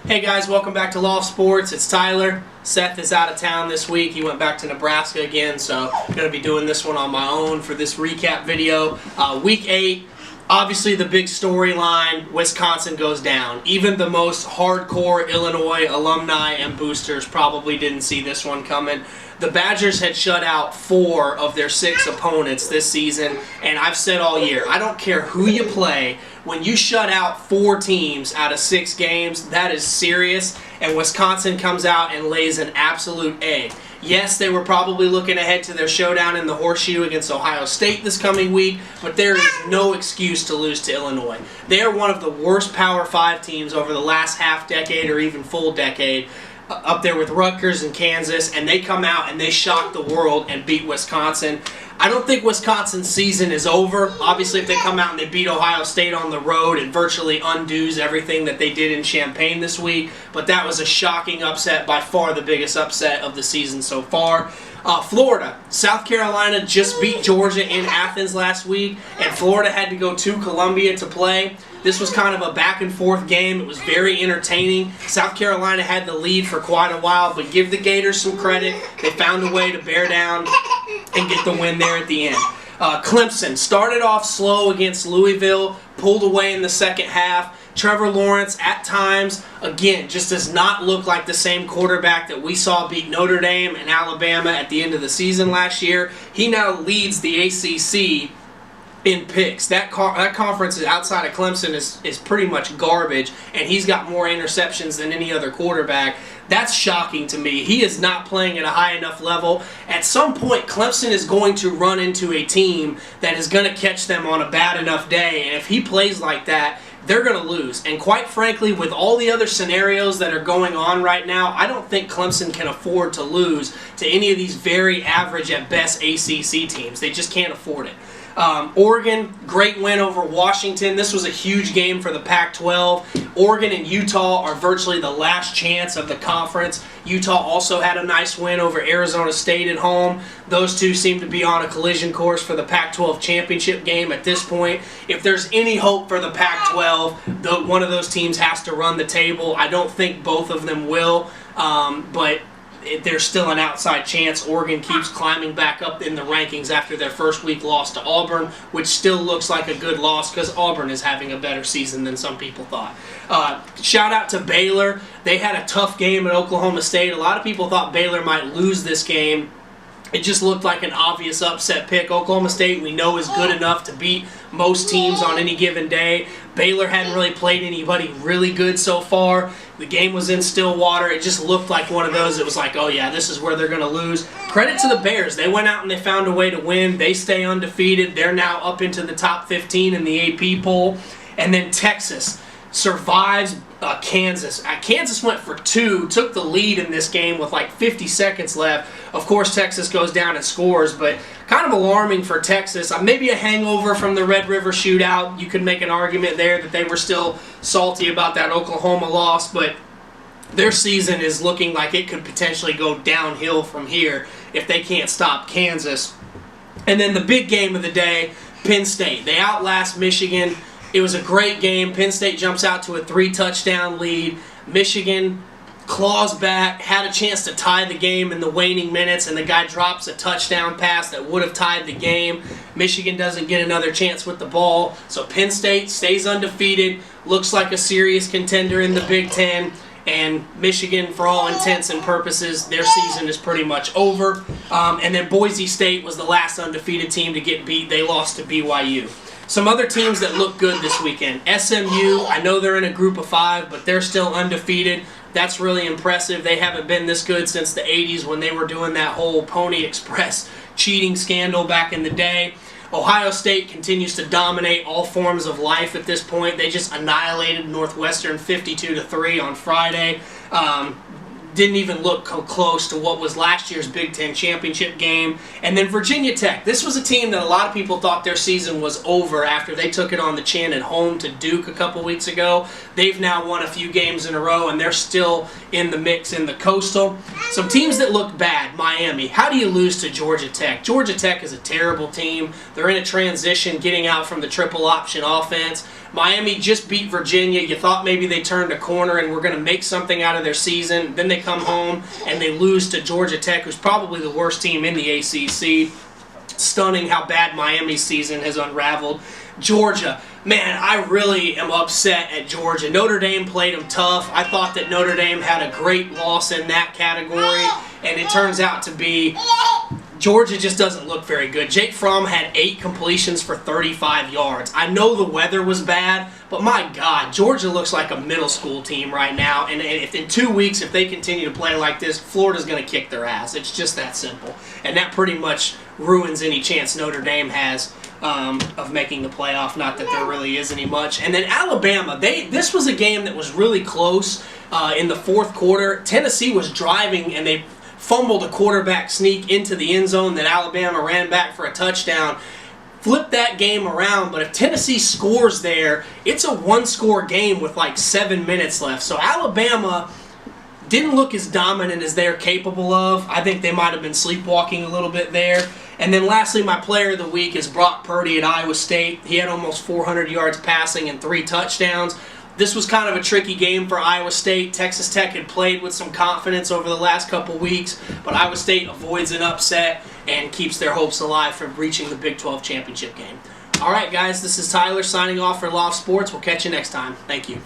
Hey guys, welcome back to Loft Sports. It's Tyler. Seth is out of town this week. He went back to Nebraska again, so I'm going to be doing this one on my own for this recap video. Week 8, obviously the big storyline, Wisconsin goes down. Even the most hardcore Illinois alumni and boosters probably didn't see this one coming. The Badgers had shut out 4 of their 6 opponents this season, and I've said all year, I don't care who you play, when you shut out 4 teams out of 6 games, that is serious, and Wisconsin comes out and lays an absolute egg. Yes, they were probably looking ahead to their showdown in the Horseshoe against Ohio State this coming week, but there is no excuse to lose to Illinois. They are one of the worst Power 5 teams over the last half decade or even full decade, up there with Rutgers and Kansas, and they come out and they shock the world and beat Wisconsin. I don't think Wisconsin's season is over. Obviously, if they come out and they beat Ohio State on the road, it virtually undoes everything that they did in Champaign this week, but that was a shocking upset, by far the biggest upset of the season so far. Florida. South Carolina just beat Georgia in Athens last week, and Florida had to go to Columbia to play. This was kind of a back-and-forth game. It was very entertaining. South Carolina had the lead for quite a while, but give the Gators some credit. They found a way to bear down and get the win there at the end. Clemson started off slow against Louisville, pulled away in the second half. Trevor Lawrence, at times, again, just does not look like the same quarterback that we saw beat Notre Dame and Alabama at the end of the season last year. He now leads the ACC in picks. That conference outside of Clemson is pretty much garbage, and he's got more interceptions than any other quarterback. That's shocking to me. He is not playing at a high enough level. At some point, Clemson is going to run into a team that is going to catch them on a bad enough day, and if he plays like that, they're going to lose. And quite frankly, with all the other scenarios that are going on right now, I don't think Clemson can afford to lose to any of these very average at best ACC teams. They just can't afford it. Oregon, great win over Washington. This was a huge game for the Pac-12. Oregon and Utah are virtually the last chance of the conference. Utah also had a nice win over Arizona State at home. Those two seem to be on a collision course for the Pac-12 championship game at this point. If there's any hope for the Pac-12, one of those teams has to run the table. I don't think both of them will, but there's still an outside chance. Oregon keeps climbing back up in the rankings after their first week loss to Auburn, which still looks like a good loss because Auburn is having a better season than some people thought. Shout out to Baylor. They had a tough game at Oklahoma State. A lot of people thought Baylor might lose this game. It just looked like an obvious upset pick. Oklahoma State, we know, is good enough to beat most teams on any given day. Baylor hadn't really played anybody really good so far. The game was in Stillwater. It just looked like one of those. It was like, oh yeah, this is where they're going to lose. Credit to the Bears. They went out and they found a way to win. They stay undefeated. They're now up into the top 15 in the AP poll. And then Texas survives Kansas. Kansas went for 2, took the lead in this game with like 50 seconds left. Of course, Texas goes down and scores, but kind of alarming for Texas. Maybe a hangover from the Red River shootout. You could make an argument there that they were still salty about that Oklahoma loss, but their season is looking like it could potentially go downhill from here if they can't stop Kansas. And then the big game of the day, Penn State. They outlast Michigan. It was a great game. Penn State jumps out to a 3-touchdown lead. Michigan claws back, had a chance to tie the game in the waning minutes, and the guy drops a touchdown pass that would have tied the game. Michigan doesn't get another chance with the ball, so Penn State stays undefeated, looks like a serious contender in the Big Ten, and Michigan, for all intents and purposes, their season is pretty much over. And then Boise State was the last undefeated team to get beat. They lost to BYU. Some other teams that look good this weekend. SMU, I know they're in a group of 5, but they're still undefeated. That's really impressive. They haven't been this good since the 80s when they were doing that whole Pony Express cheating scandal back in the day. Ohio State continues to dominate all forms of life at this point. They just annihilated Northwestern 52-3 on Friday. Didn't even look close to what was last year's Big Ten championship game. And then Virginia Tech. This was a team that a lot of people thought their season was over after they took it on the chin at home to Duke a couple weeks ago. They've now won a few games in a row, and they're still in the mix in the Coastal. Some teams that look bad. Miami. How do you lose to Georgia Tech? Georgia Tech is a terrible team. They're in a transition, getting out from the triple option offense. Miami just beat Virginia. You thought maybe they turned a corner and were going to make something out of their season. Then they come home and they lose to Georgia Tech, who's probably the worst team in the ACC. Stunning how bad Miami's season has unraveled. Georgia, man, I really am upset at Georgia. Notre Dame played them tough. I thought that Notre Dame had a great loss in that category, and it turns out to be Georgia just doesn't look very good. Jake Fromm had 8 completions for 35 yards. I know the weather was bad, but my God, Georgia looks like a middle school team right now, and if in 2 weeks, if they continue to play like this, Florida's going to kick their ass. It's just that simple, and that pretty much ruins any chance Notre Dame has of making the playoff. Not that there really is any much. And then Alabama, this was a game that was really close in the fourth quarter. Tennessee was driving, and they fumbled a quarterback sneak into the end zone that Alabama ran back for a touchdown. Flipped that game around, but if Tennessee scores there, it's a one-score game with like 7 minutes left. So Alabama didn't look as dominant as they're capable of. I think they might have been sleepwalking a little bit there. And then lastly, my player of the week is Brock Purdy at Iowa State. He had almost 400 yards passing and 3 touchdowns. This was kind of a tricky game for Iowa State. Texas Tech had played with some confidence over the last couple weeks, but Iowa State avoids an upset and keeps their hopes alive for reaching the Big 12 championship game. All right, guys, this is Tyler signing off for Loft Sports. We'll catch you next time. Thank you.